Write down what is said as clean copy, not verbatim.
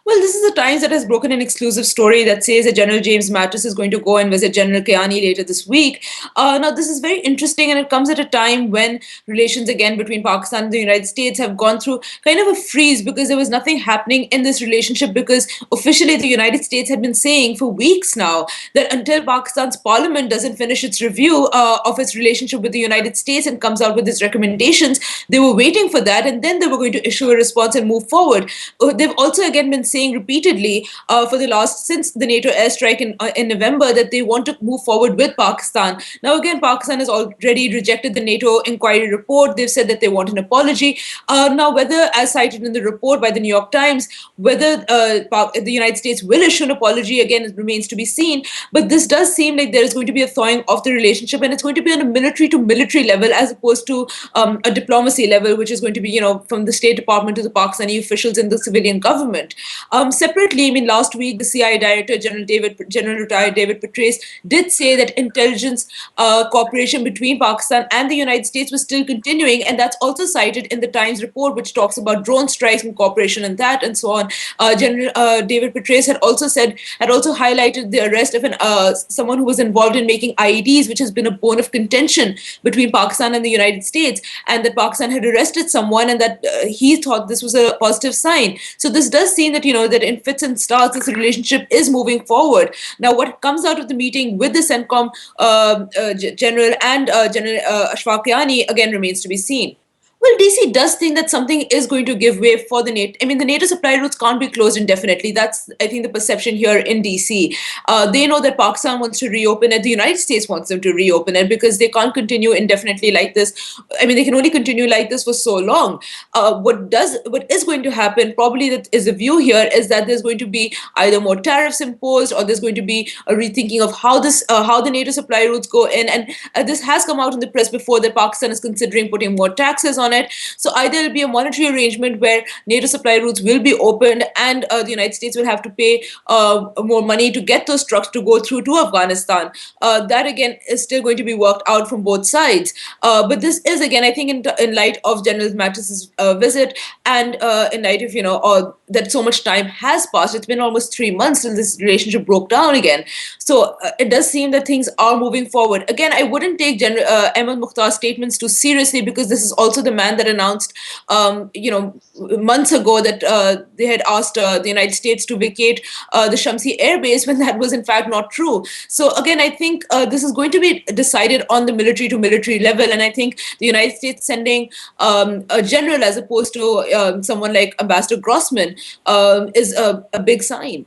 Well, this is the Times that has broken an exclusive story that says that General James Mattis is going to go and visit General Kayani later this week. Now, this is very interesting, and it comes at a time when relations again between Pakistan and the United States have gone through kind of a freeze because there was nothing happening in this relationship. Because officially, the United States had been saying for weeks now that until Pakistan's parliament doesn't finish its review of its relationship with the United States and comes out with its recommendations, they were waiting for that, and then they were going to issue a response and move forward. They've also again been saying repeatedly for the last since the NATO airstrike in November that they want to move forward with Pakistan. Now again, Pakistan has already rejected the NATO inquiry report. They've said that they want an apology. Now, whether, as cited in the report by the New York Times, whether the United States will issue an apology again, it remains to be seen. But this does seem like there is going to be a thawing of the relationship, and it's going to be on a military to military level as opposed to a diplomacy level, which is going to be, from the State Department to the Pakistani officials in the civilian government. Separately, I mean, last week the CIA Director General retired David Petraeus did say that intelligence cooperation between Pakistan and the United States was still continuing, and that's also cited in the Times report, which talks about drone strikes and cooperation and that and so on. General David Petraeus had also highlighted the arrest of someone who was involved in making IEDs, which has been a bone of contention between Pakistan and the United States, and that Pakistan had arrested someone, and that he thought this was a positive sign. So this does seem that that in fits and starts, this relationship is moving forward. Now, what comes out of the meeting with the CENTCOM general and General Ashfaq Yani again remains to be seen. Well, DC does think that something is going to give way for the NATO. I mean, the NATO supply routes can't be closed indefinitely. That's, I think, the perception here in DC. They know that Pakistan wants to reopen it. The United States wants them to reopen it because they can't continue indefinitely like this. I mean, they can only continue like this for so long. What is going to happen, probably that is the view here, is that there's going to be either more tariffs imposed or there's going to be a rethinking of how the NATO supply routes go in. And this has come out in the press before that Pakistan is considering putting more taxes on it. So either it'll be a monetary arrangement where NATO supply routes will be opened and the United States will have to pay more money to get those trucks to go through to Afghanistan. That again is still going to be worked out from both sides. But this is again, I think, in light of General Mattis's visit and in light of that so much time has passed. It's been almost 3 months since this relationship broke down again. So it does seem that things are moving forward. Again, I wouldn't take General Ahmed Mukhtar's statements too seriously because this is also the man that announced, months ago that they had asked the United States to vacate the Shamsi Air Base when that was in fact not true. So again, I think this is going to be decided on the military to military level, and I think the United States sending a general as opposed to someone like Ambassador Grossman is a big sign.